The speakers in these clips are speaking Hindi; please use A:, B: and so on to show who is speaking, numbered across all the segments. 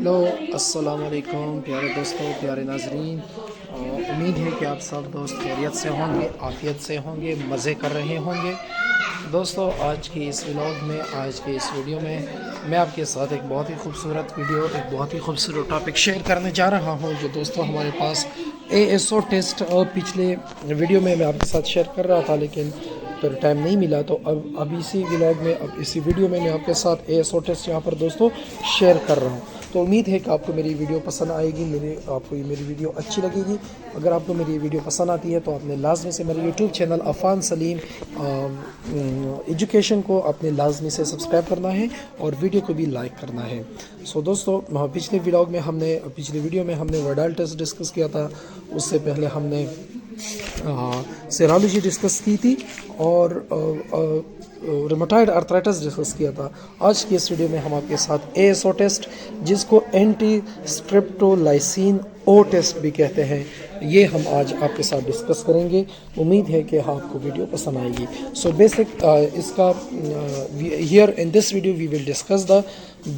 A: हेलो अस्सलाम वालेकुम प्यारे दोस्तों, प्यारे नाजरीन। उम्मीद है कि आप सब दोस्त खैरियत से होंगे, आफ़ियत से होंगे, मज़े कर रहे होंगे। दोस्तों, आज की इस व्लॉग में, आज के इस वीडियो में मैं आपके साथ एक बहुत ही खूबसूरत वीडियो, एक बहुत ही खूबसूरत टॉपिक शेयर करने जा रहा हूं, जो दोस्तों हमारे पास एएसओ टेस्ट पिछले वीडियो में मैं आपके साथ शेयर कर रहा था, लेकिन फिर टाइम नहीं मिला। तो अब इसी व्लॉग में, अब इसी वीडियो में मैं आपके साथ एएसओ टेस्ट यहाँ पर दोस्तों शेयर कर रहा हूँ। तो उम्मीद है कि आपको मेरी वीडियो पसंद आएगी, आपको ये मेरी वीडियो अच्छी लगेगी। अगर आपको मेरी ये वीडियो पसंद आती है तो आपने लाजमी से मेरे YouTube channel Affan Salim education को आपने लाजमी से सब्सक्राइब करना है और वीडियो को भी लाइक करना है। सो दोस्तों, पिछले वीडियो में हमने वर्डाल टेस्ट डिस्कस किया था। उससे पहले हमने सेरोलॉजी डिस्कस की थी और रूमेटॉइड आर्थराइटिस डिस्कस किया था। आज की इस वीडियो में हम आपके साथ एएसओ टेस्ट, जिसको एंटी स्ट्रेप्टोलाइसिन ओ टेस्ट भी कहते हैं, ये हम आज आपके साथ डिस्कस करेंगे। उम्मीद है कि आपको वीडियो पसंद आएगी। सो बेसिक इसका here in this video we will discuss the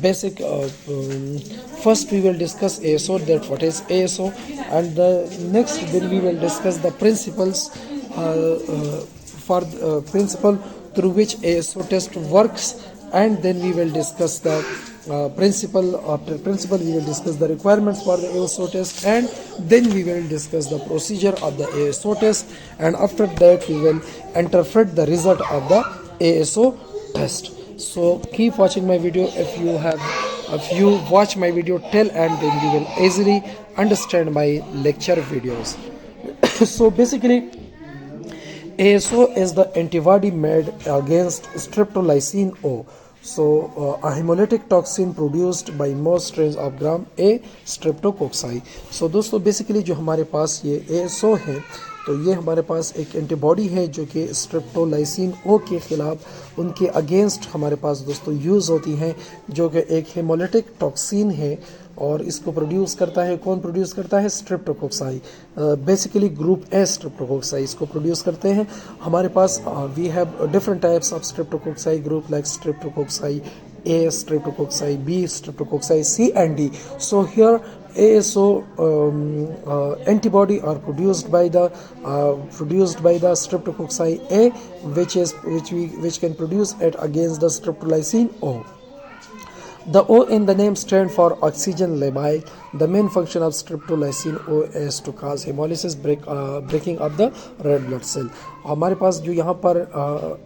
A: basic first we will discuss ASO, that what is ASO, and the next then we will discuss the principles for principle through which ASO test works, and then we will discuss the principle. After principle we will discuss the requirements for the ASO test, and then we will discuss the procedure of the ASO test, and after that we will interpret the result of the ASO test. So keep watching my video. If you watch my video till end, then you will easily understand my lecture videos. So basically, ASO is the antibody made against streptolysin O. So a hemolytic toxin produced by most strains of gram A streptococci. So दोस्तों, बेसिकली जो हमारे पास ये ASO है, तो ये हमारे पास एक एंटीबॉडी है जो कि स्ट्रेप्टोलाइसिन ओ के ख़िलाफ़, उनके अगेंस्ट हमारे पास दोस्तों यूज़ होती हैं, जो कि एक हेमोलिटिक टॉक्सिन है। और इसको प्रोड्यूस करता है, कौन प्रोड्यूस करता है? स्ट्रेप्टोकोक्साई, बेसिकली ग्रुप ए स्ट्रेप्टोकोक्साई इसको प्रोड्यूस करते हैं। हमारे पास we have different types of streptococci group, like streptococci A, streptococci B, streptococci C and D. So here ASO antibody are produced by the streptococci A, which can produce it against the streptolysin O. The O in the name stand for oxygen labile. The main function of streptolysin O is to cause hemolysis, breaking of the red blood cell. हमारे पास जो यहाँ पर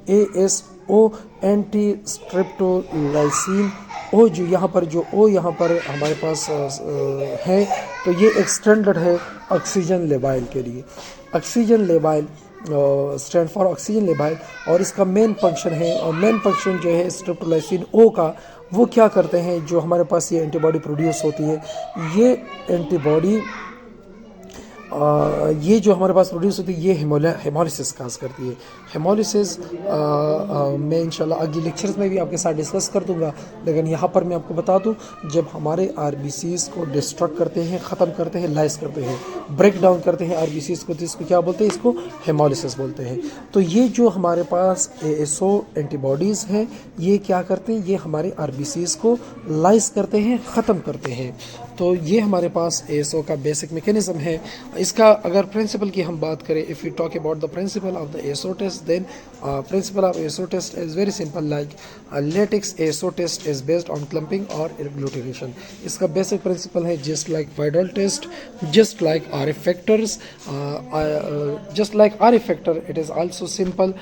A: ASO एंटी स्ट्रेप्टोलाइसिन O, जो यहाँ पर हमारे पास है, तो ये एक्सटेंडेड है ऑक्सीजन लेबाइल के लिए। Oxygen labile stand for oxygen labile, और इसका मेन फंक्शन है, और मेन फंक्शन जो है स्ट्रेप्टोलाइसिन O का, वो क्या करते हैं? जो हमारे पास ये एंटीबॉडी प्रोड्यूस होती है, ये एंटीबॉडी ये जो हमारे पास प्रोड्यूस होती है, ये हेमोलिसिस काज करती है। हेमोलिसिस मैं इंशाल्लाह अगले लेक्चर्स में भी आपके साथ डिस्कस कर दूंगा, लेकिन यहाँ पर मैं आपको बता दूं, जब हमारे आरबीसीज को डिस्ट्रक्ट करते हैं, ख़त्म करते हैं, लाइस करते हैं, ब्रेक डाउन करते हैं आरबीसीज को, तो इसको क्या बोलते हैं? इसको हेमोलिसिस बोलते हैं। तो ये जो हमारे पास एएसओ एंटीबॉडीज़ हैं, ये क्या करते हैं? ये हमारे आरबीसीज को लाइस करते हैं, ख़त्म करते हैं। तो ये हमारे पास एएसओ का बेसिक मैकेनिज्म है। इसका अगर प्रिंसिपल की हम बात करें, if you talk about the principle of the ASO test, then principle of ASO test is very simple, like latex ASO test is based on clumping और एग्लूटिनेशन। इसका बेसिक प्रिंसिपल है just like Widal test, just like R effectors, it is also simple.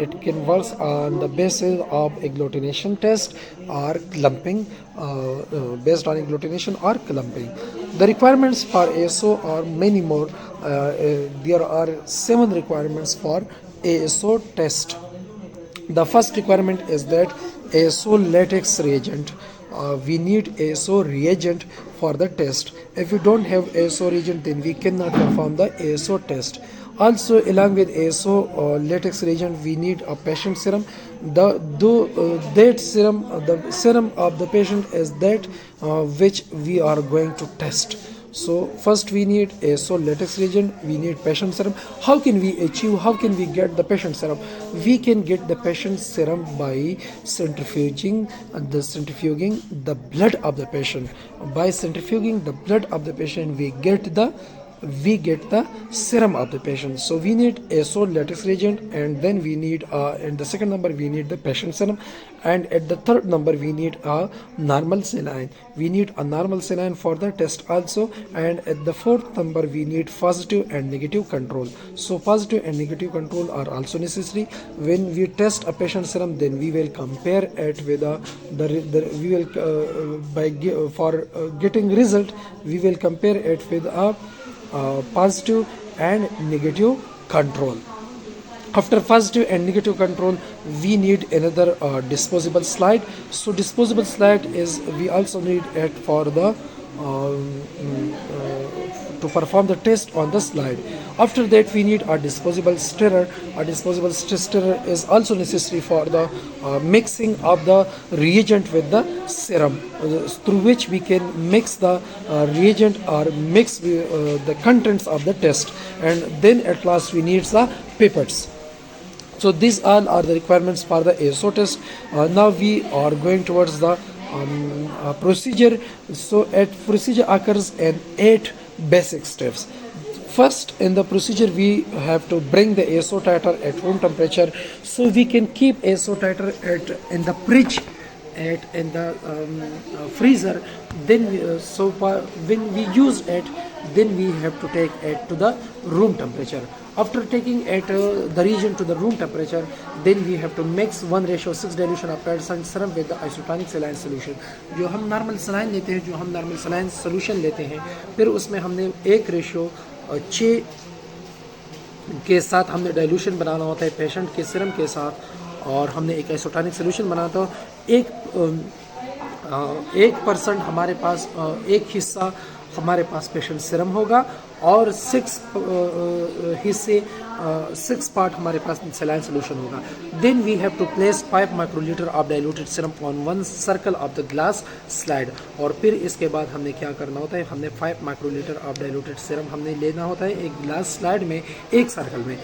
A: It can work on the basis of agglutination test or clumping, based on agglutination or clumping. The requirements for ASO are many more. There are 7 requirements for ASO test. The first requirement is that ASO latex reagent. We need ASO reagent for the test. If we don't have ASO reagent, then we cannot perform the ASO test. Also, along with ASO latex reagent, we need a patient serum. The serum of the patient is that which we are going to test. So first we need ASO latex reagent, we need patient serum. How can we get the patient serum? We can get the patient serum by centrifuging the blood of the patient. By centrifuging the blood of the patient, we get the serum of the patient. So we need ASO latex reagent, and then we need in the second number we need the patient serum, and at the third number we need a normal saline. We need a normal saline for the test also, and at the fourth number we need positive and negative control. So positive and negative control are also necessary. When we test a patient serum, then we will compare it with getting result, we will compare it with a positive and negative control. After positive and negative control, we need another disposable slide. So disposable slide is, we also need it for the to perform the test on the slide. After that, we need a disposable stirrer. A disposable stirrer is also necessary for the mixing of the reagent with the serum, through which we can mix the reagent or mix the contents of the test. And then at last we need the pipettes. So these all are the requirements for the ASO test. Now we are going towards the procedure. So procedure occurs in 8 basic steps. First, in the procedure, we have to bring the ASO titer at room temperature. So we can keep ASO titer in the fridge, in the freezer. Then when we use it, then we have to take it to the room temperature. After taking it the reagent to the room temperature, then we have to mix 1:6 dilution of patient serum with the isotonic saline solution. जो हम नॉर्मल सलाइन लेते हैं, जो हम नॉर्मल सलाइन सोल्यूशन लेते हैं, फिर उसमें हमने 1:6 के साथ हमने डाइल्यूशन बनाना होता है पेशेंट के सीरम के साथ, और हमने एक आइसोटोनिक सोल्यूशन बनाना था। 1% हमारे पास एक हिस्सा हमारे पास पेशेंट सीरम होगा, और 6 पार्ट हमारे पास सलाइन सोल्यूशन होगा. Then we have to place 5 microlitre of diluted serum on one circle of the glass slide. और फिर इसके बाद हमने क्या करना होता है, हमने 5 माइक्रोलीटर ऑफ डाइल्यूटेड सीरम हमने लेना होता है एक ग्लास स्लाइड में, एक सर्कल में.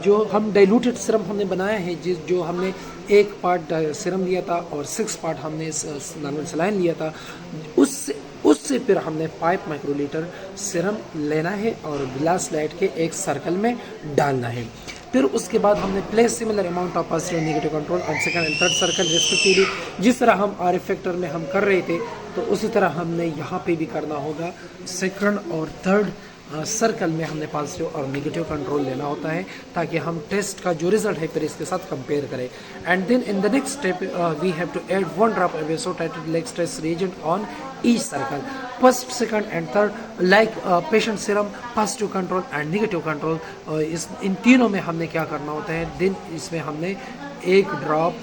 A: जो हम डाइल्यूटेड सीरम हमने बनाया है, जो हमने 1 पार्ट सीरम लिया था और 6 पार्ट हमने नॉर्मल सलाइन लिया था, उससे फिर हमने 5 माइक्रोलीटर सीरम लेना है और ग्लास स्लाइड के एक सर्कल में डालना है. फिर उसके बाद हमने place similar amount of positive negative control on second and third circle respectively. जिस तरह हम आर फैक्टर में हम कर रहे थे, तो उसी तरह हमने यहाँ पे भी करना होगा. सेकंड और थर्ड सर्कल में हमने पॉजिटिव और नेगेटिव कंट्रोल लेना होता है, ताकि हम टेस्ट का जो रिजल्ट है फिर इसके साथ कंपेयर करें. And then in the next step we have to add 1 drop of ASO titrated leg stress reagent on each circle. First, second and third, like patient serum, positive control and negative control, इन तीनों में हमने क्या करना होता है, दिन इसमें हमने 1 ड्रॉप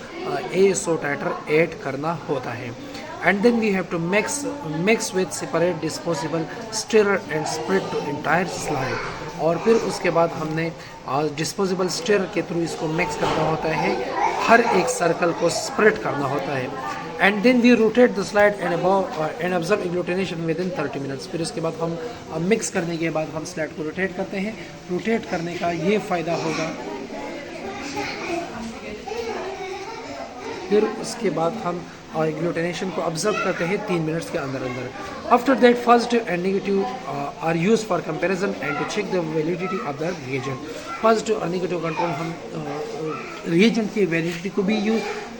A: ASO टाइटर ऐड करना होता है. And then we have to mix with separate disposable stirrer and spread to entire slide. और फिर उसके बाद हमने डिस्पोजेबल स्टिरर के थ्रू इसको मिक्स करना होता है, हर एक सर्कल को स्प्रेड करना होता है. And then we rotate the slide and observe agglutination within 30 minutes. फिर उसके बाद हम मिक्स करने के बाद हम स्लाइड को रोटेट करते हैं. रोटेट करने का ये फ़ायदा होगा, फिर उसके बाद हम एग्लूटिनेशन को ऑब्जर्व करते हैं 3 मिनट्स के अंदर अंदर. After that positive and negative are use for comparison and to check the validity of the reagent. Positive और नेगेटिव कंट्रोल हम रिएजेंट की वैलिडिटी को भी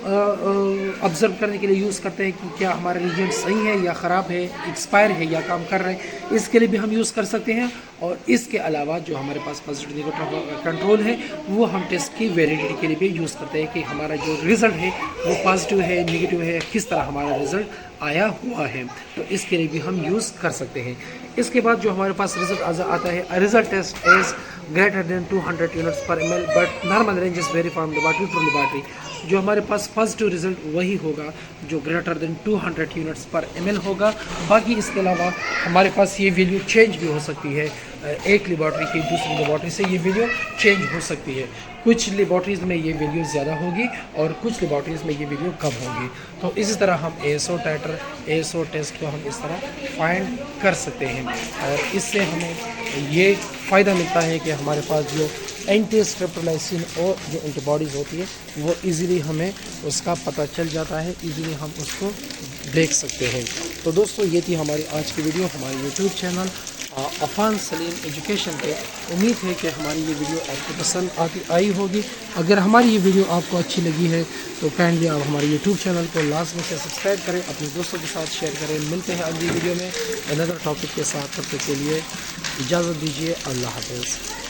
A: ऑब्जर्व करने के लिए यूज़ करते हैं कि क्या हमारा रिएजेंट सही है या ख़राब है, एक्सपायर है या काम कर रहे हैं, इसके लिए भी हम यूज़ कर सकते हैं. और इसके अलावा जो हमारे पास पॉजिटिव नेगेटिव कंट्रोल है, वो हम टेस्ट की वैलिडिटी के लिए भी यूज़ करते हैं कि हमारा जो रिज़ल्ट है वो पॉजिटिव है, नेगेटिव है, किस तरह हमारा रिज़ल्ट आया हुआ है, तो इसके लिए भी हम यूज़ कर सकते हैं. इसके बाद जो हमारे पास रिजल्ट आता है, result test is greater than 200 units per ml but normal range is vary from laboratory to laboratory. जो हमारे पास पॉजिटिव रिजल्ट वही होगा जो greater than 200 units per ml होगा. बाकी इसके अलावा हमारे पास ये वैल्यू चेंज भी हो सकती है. एक लेबॉर्ट्री की दूसरी लेबॉर्ट्री से ये वैल्यू चेंज हो सकती है। कुछ लेबॉर्ट्रीज़ में ये वैल्यू ज़्यादा होगी और कुछ लेबॉर्ट्रीज़ में ये वैल्यू कम होगी। तो इसी तरह हम ASO टाइटर, ASO टेस्ट को हम इस तरह फाइंड कर सकते हैं और इससे हमें ये फ़ायदा मिलता है कि हमारे पास जो एंटी स्ट्रेप्टोलाइसिन और जो एंटीबॉडीज़ होती है वो इजीली हमें उसका पता चल जाता है, इजीली हम उसको देख सकते हैं। तो दोस्तों ये थी हमारी आज की वीडियो हमारे YouTube channel Afan Saleem education पे। उम्मीद है कि हमारी ये वीडियो आपको पसंद आई होगी। अगर हमारी ये वीडियो आपको अच्छी लगी है तो काइंडली आप हमारे यूट्यूब चैनल को लाजमी से सब्सक्राइब करें, अपने दोस्तों के साथ शेयर करें। मिलते हैं अगली वीडियो में अनदर टॉपिक के साथ, तब तक के लिए इजाज़त दीजिए। अल्लाह हाफ़िज़।